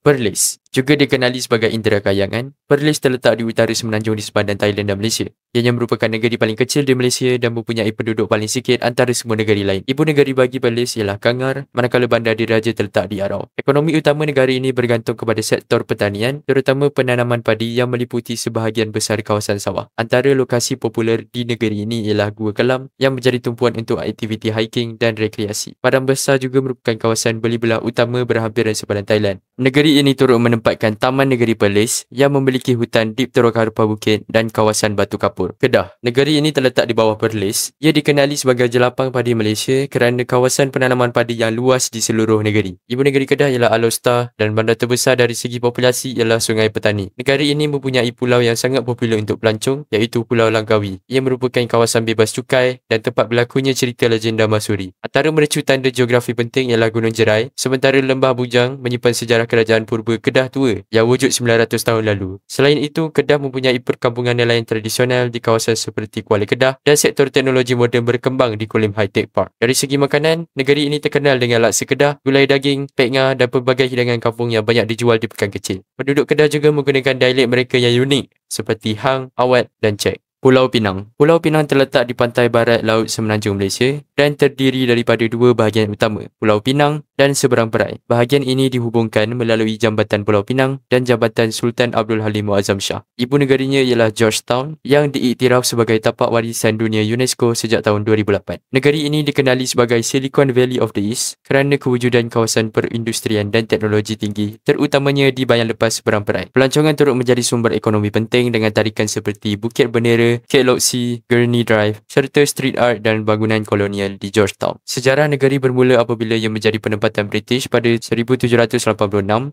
Perlis, juga dikenali sebagai Indera Kayangan, Perlis terletak di utara semenanjung di sepanjang Thailand dan Malaysia. Ianya merupakan negeri paling kecil di Malaysia dan mempunyai penduduk paling sikit antara semua negeri lain. Ibu negeri bagi Perlis ialah Kangar, manakala bandar diraja terletak di Arau. Ekonomi utama negara ini bergantung kepada sektor pertanian, terutama penanaman padi yang meliputi sebahagian besar kawasan sawah. Antara lokasi popular di negeri ini ialah Gua Kelam yang menjadi tumpuan untuk aktiviti hiking dan rekreasi. Padang Besar juga merupakan kawasan beli belah utama berhampiran sepanjang Thailand. Negeri ini turut menempatkan Taman Negeri Perlis yang memiliki hutan Dipterocarpa Bukit dan kawasan Batu Kapur. Kedah, negeri ini terletak di bawah Perlis. Ia dikenali sebagai jelapang padi Malaysia kerana kawasan penanaman padi yang luas di seluruh negeri. Ibu negeri Kedah ialah Alor dan bandar terbesar dari segi populasi ialah Sungai Petani. Negara ini mempunyai pulau yang sangat popular untuk pelancong iaitu Pulau Langkawi. Ia merupakan kawasan bebas cukai dan tempat berlakunya cerita legenda Masuri. Antara mercu tanda geografi penting ialah Gunung Jerai, sementara Lembah Bujang menyimpan sejarah kerajaan purba Kedah tua yang wujud 900 tahun lalu. Selain itu, Kedah mempunyai perkampungan nelayan tradisional di kawasan seperti Kuala Kedah dan sektor teknologi moden berkembang di Kulim High Tech Park. Dari segi makanan, negeri ini terkenal dengan laksa Kedah, gulai daging, pek ngah dan pelbagai hidangan kampung yang banyak dijual di pekan kecil. Penduduk Kedah juga menggunakan dialek mereka yang unik seperti Hang, Awat dan Cek. Pulau Pinang. Pulau Pinang terletak di pantai barat Laut Semenanjung Malaysia dan terdiri daripada dua bahagian utama, Pulau Pinang dan Seberang Perai. Bahagian ini dihubungkan melalui Jambatan Pulau Pinang dan Jambatan Sultan Abdul Halim Muazzam Shah. Ibu negarinya ialah Georgetown yang diiktiraf sebagai tapak warisan dunia UNESCO sejak tahun 2008. Negeri ini dikenali sebagai Silicon Valley of the East kerana kewujudan kawasan perindustrian dan teknologi tinggi, terutamanya di bahagian lepas Seberang Perai. Pelancongan turut menjadi sumber ekonomi penting dengan tarikan seperti Bukit Bendera, Kek Lok Si, Gurney Drive serta street art dan bangunan kolonial di Georgetown. Sejarah negeri bermula apabila ia menjadi penempatan British pada 1786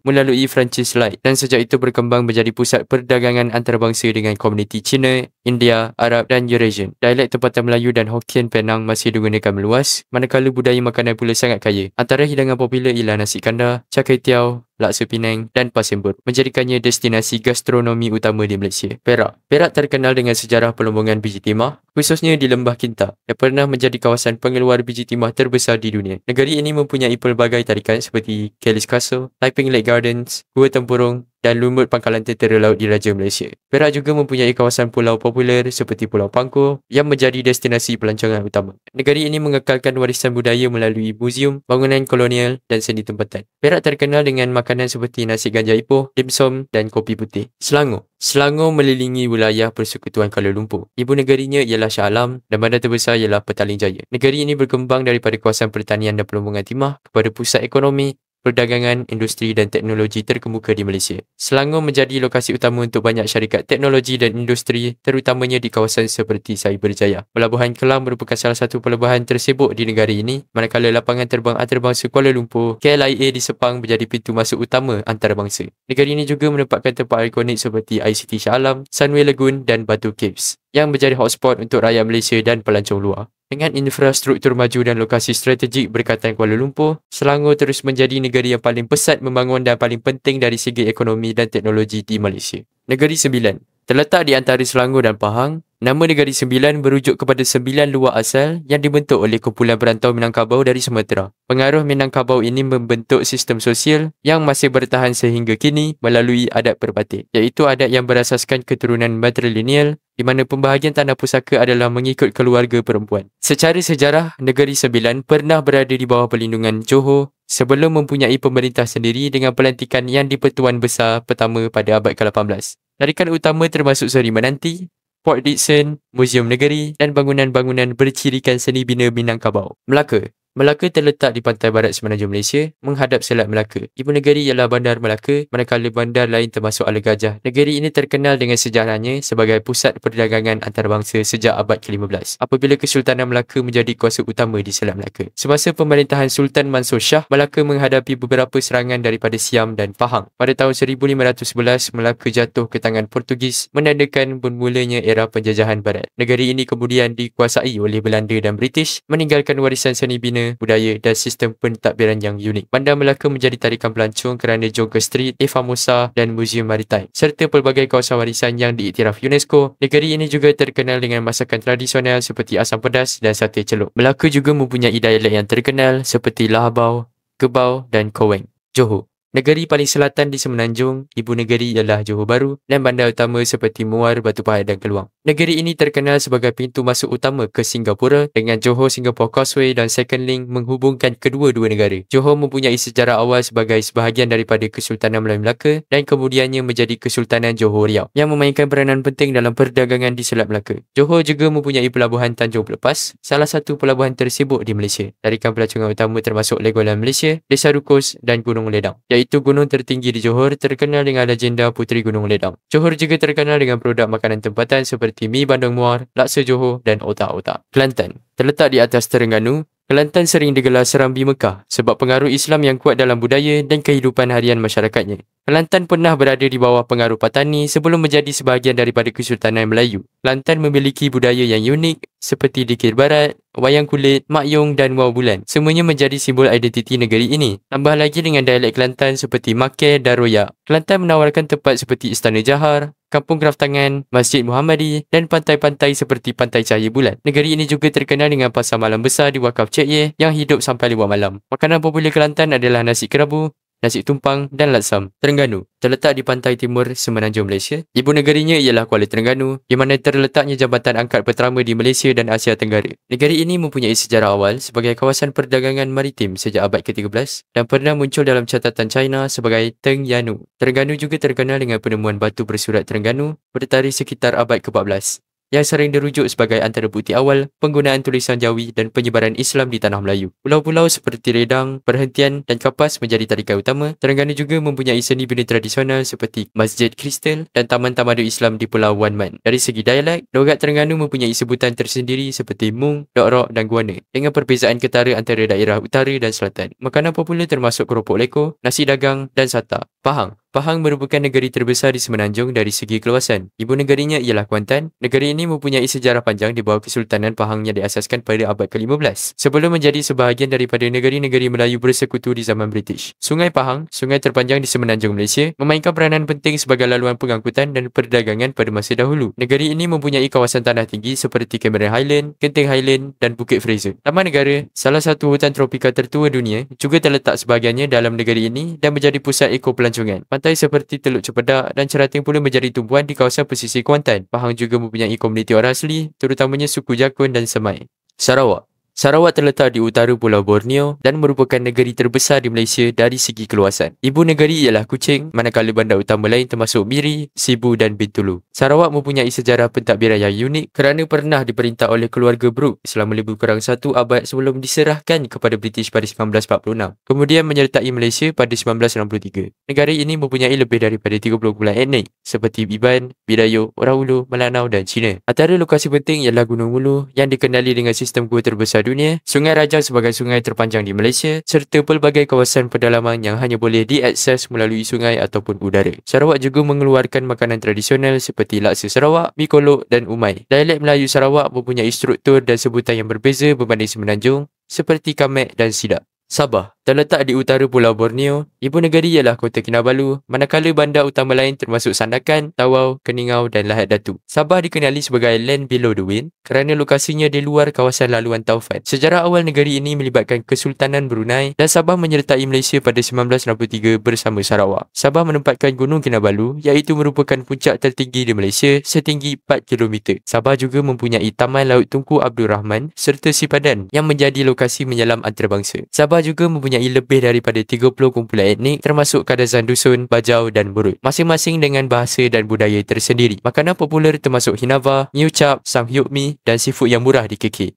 melalui Francis Light dan sejak itu berkembang menjadi pusat perdagangan antarabangsa dengan komuniti Cina, India, Arab dan Eurasian. Dialek tempatan Melayu dan Hokkien Penang masih digunakan meluas, manakala budaya makanan pula sangat kaya. Antara hidangan popular ialah nasi kandar, cakai tiaw, laksa Penang dan pasembur, menjadikannya destinasi gastronomi utama di Malaysia. Perak. Perak terkenal dengan sejarah pelombongan biji timah, khususnya di Lembah Kinta, yang pernah menjadi kawasan pengeluar biji timah terbesar di dunia. Negeri ini mempunyai pelbagai tarikan seperti Kelly's Castle, Taiping Lake Gardens, Gua Tempurung dan Lumut Pangkalan Tentera Laut Diraja Malaysia. Perak juga mempunyai kawasan pulau popular seperti Pulau Pangkor yang menjadi destinasi pelancongan utama. Negeri ini mengekalkan warisan budaya melalui muzium, bangunan kolonial dan seni tempatan. Perak terkenal dengan makanan seperti nasi ganja ipoh, dimsum dan kopi putih. Selangor. Selangor melilingi wilayah Persekutuan Kuala Lumpur. Ibu negarinya ialah Shah Alam dan bandar terbesar ialah Petaling Jaya. Negeri ini berkembang daripada kawasan pertanian dan pelombongan timah kepada pusat ekonomi, perdagangan, industri dan teknologi terkemuka di Malaysia. Selangor menjadi lokasi utama untuk banyak syarikat teknologi dan industri, terutamanya di kawasan seperti Cyberjaya. Pelabuhan Kelang merupakan salah satu pelabuhan tersibuk di negara ini, manakala lapangan terbang antarabangsa Kuala Lumpur, KLIA di Sepang menjadi pintu masuk utama antarabangsa. Negara ini juga menempatkan tempat ikonik seperti ICT Shah Alam, Sunway Lagoon dan Batu Caves, yang menjadi hotspot untuk rakyat Malaysia dan pelancong luar. Dengan infrastruktur maju dan lokasi strategik berkaitan Kuala Lumpur, Selangor terus menjadi negeri yang paling pesat membangun dan paling penting dari segi ekonomi dan teknologi di Malaysia. Negeri Sembilan. Terletak di antara Selangor dan Pahang, nama Negeri Sembilan merujuk kepada 9 luar asal yang dibentuk oleh kumpulan perantau Minangkabau dari Sumatera. Pengaruh Minangkabau ini membentuk sistem sosial yang masih bertahan sehingga kini melalui adat perbatik, iaitu adat yang berasaskan keturunan matrilineal di mana pembahagian tanah pusaka adalah mengikut keluarga perempuan. Secara sejarah, Negeri Sembilan pernah berada di bawah perlindungan Johor sebelum mempunyai pemerintah sendiri dengan pelantikan Yang di-Pertuan Besar pertama pada abad ke-18. Tarikan utama termasuk Seri Menanti, Port Dickson, Muzium Negeri dan bangunan-bangunan bercirikan seni bina Minangkabau. Melaka. Melaka terletak di pantai barat semenanjung Malaysia, menghadap Selat Melaka. Ibu negeri ialah Bandar Melaka, manakala bandar lain termasuk Ala Gajah. Negeri ini terkenal dengan sejarahnya sebagai pusat perdagangan antarabangsa sejak abad ke-15, apabila Kesultanan Melaka menjadi kuasa utama di Selat Melaka. Semasa pemerintahan Sultan Mansur Shah, Melaka menghadapi beberapa serangan daripada Siam dan Pahang. Pada tahun 1511, Melaka jatuh ke tangan Portugis, menandakan bermulanya era penjajahan barat. Negeri ini kemudian dikuasai oleh Belanda dan British, meninggalkan warisan seni bina, budaya dan sistem pentadbiran yang unik. Bandar Melaka menjadi tarikan pelancong kerana Jonker Street, Famosa dan Muzium Maritime, serta pelbagai kawasan warisan yang diiktiraf UNESCO. Negeri ini juga terkenal dengan masakan tradisional seperti asam pedas dan sate celup. Melaka juga mempunyai dialek yang terkenal seperti Lahabau, Kebau dan Koweng. Johor. Negeri paling selatan di Semenanjung, ibu negeri ialah Johor Bahru dan bandar utama seperti Muar, Batu Pahat dan Keluang. Negeri ini terkenal sebagai pintu masuk utama ke Singapura dengan Johor Singapore Causeway dan Second Link menghubungkan kedua-dua negara. Johor mempunyai sejarah awal sebagai sebahagian daripada Kesultanan Melayu Melaka dan kemudiannya menjadi Kesultanan Johor Riau yang memainkan peranan penting dalam perdagangan di Selat Melaka. Johor juga mempunyai pelabuhan Tanjung Pelepas, salah satu pelabuhan tersibuk di Malaysia. Tarikan pelancungan utama termasuk Legoland Malaysia, Desa Rukus dan Gunung Ledang. Iaitu gunung tertinggi di Johor terkenal dengan legenda Puteri Gunung Ledang. Johor juga terkenal dengan produk makanan tempatan seperti mi bandung muar, laksa Johor dan otak-otak. Kelantan terletak di atas Terengganu. Kelantan sering digelar Serambi Mekah sebab pengaruh Islam yang kuat dalam budaya dan kehidupan harian masyarakatnya. Kelantan pernah berada di bawah pengaruh Patani sebelum menjadi sebahagian daripada Kesultanan Melayu. Kelantan memiliki budaya yang unik seperti dikir barat, wayang kulit, makyong dan wau bulan. Semuanya menjadi simbol identiti negeri ini. Tambah lagi dengan dialek Kelantan seperti Makeh dan Royak. Kelantan menawarkan tempat seperti Istana Jahar, Kampung Kraftangan, Masjid Muhammadi dan pantai-pantai seperti Pantai Cahaya Bulan. Negeri ini juga terkenal dengan pasar malam besar di Wakaf Cik Ye yang hidup sampai 5 malam. Makanan popular Kelantan adalah nasi kerabu, nasi tumpang dan latsam. Terengganu terletak di pantai timur Semenanjung Malaysia. Ibu negerinya ialah Kuala Terengganu, di mana terletaknya jambatan angkat pertama di Malaysia dan Asia Tenggara. Negeri ini mempunyai sejarah awal sebagai kawasan perdagangan maritim sejak abad ke-13 dan pernah muncul dalam catatan China sebagai Teng Yanu. Terengganu juga terkenal dengan penemuan batu bersurat Terengganu pada tarikh sekitar abad ke-14. Yang sering dirujuk sebagai antara bukti awal penggunaan tulisan Jawi dan penyebaran Islam di tanah Melayu. Pulau-pulau seperti Redang, Perhentian dan Kapas menjadi tarikan utama. Terengganu juga mempunyai seni bina tradisional seperti Masjid Kristal dan Taman Tamadun Islam di Pulau Wan Man. Dari segi dialek, logat Terengganu mempunyai sebutan tersendiri seperti Mung, Dok-Rok dan Guana dengan perbezaan ketara antara daerah utara dan selatan. Makanan popular termasuk keropok leko, nasi dagang dan sata. Pahang merupakan negeri terbesar di Semenanjung dari segi keluasan. Ibu negerinya ialah Kuantan. Negeri ini mempunyai sejarah panjang di bawah Kesultanan Pahang yang diasaskan pada abad ke-15 sebelum menjadi sebahagian daripada negeri-negeri Melayu bersekutu di zaman British. Sungai Pahang, sungai terpanjang di Semenanjung Malaysia, memainkan peranan penting sebagai laluan pengangkutan dan perdagangan pada masa dahulu. Negeri ini mempunyai kawasan tanah tinggi seperti Cameron Highland, Genting Highland dan Bukit Fraser. Taman Negara, salah satu hutan tropika tertua dunia, juga terletak sebahagiannya dalam negeri ini dan menjadi pusat ekopelancongan. Pantai seperti Teluk Cempedak dan Cerating pula menjadi tumpuan di kawasan pesisir Kuantan. Pahang juga mempunyai komuniti orang asli, terutamanya suku Jakun dan Semai. Sarawak terletak di utara Pulau Borneo dan merupakan negeri terbesar di Malaysia dari segi keluasan. Ibu negeri ialah Kuching, manakala bandar utama lain termasuk Miri, Sibu dan Bintulu. Sarawak mempunyai sejarah pentadbiran yang unik kerana pernah diperintah oleh keluarga Brooke selama lebih kurang 1 abad sebelum diserahkan kepada British pada 1946. Kemudian menyertai Malaysia pada 1963. Negara ini mempunyai lebih daripada 30 kumpulan etnik seperti Iban, Bidayuh, Orang Ulu, Melanau dan Cina. Antara lokasi penting ialah Gunung Ulu yang dikenali dengan sistem gua terbesar dunia, Sungai Rajang sebagai sungai terpanjang di Malaysia, serta pelbagai kawasan pedalaman yang hanya boleh diakses melalui sungai ataupun udara. Sarawak juga mengeluarkan makanan tradisional seperti laksa Sarawak, mi kolok dan umai. Dialek Melayu Sarawak mempunyai struktur dan sebutan yang berbeza berbanding Semenanjung seperti Kamek dan Sidak. Sabah terletak di utara Pulau Borneo. Ibu negeri ialah Kota Kinabalu, manakala bandar utama lain termasuk Sandakan, Tawau, Keningau dan Lahad Datu. Sabah dikenali sebagai Land Below the Wind kerana lokasinya di luar kawasan laluan taufan. Sejarah awal negeri ini melibatkan Kesultanan Brunei dan Sabah menyertai Malaysia pada 1963 bersama Sarawak. Sabah menempatkan Gunung Kinabalu iaitu merupakan puncak tertinggi di Malaysia setinggi 4 km. Sabah juga mempunyai Taman Laut Tunku Abdul Rahman serta Sipadan yang menjadi lokasi menyelam antarabangsa. Sabah juga mempunyai lebih daripada 30 kumpulan etnik termasuk Kadazan Dusun, Bajau dan Burut, masing-masing dengan bahasa dan budaya tersendiri. Makanan popular termasuk hinava, miucap, samgyup mi dan seafood yang murah di KK.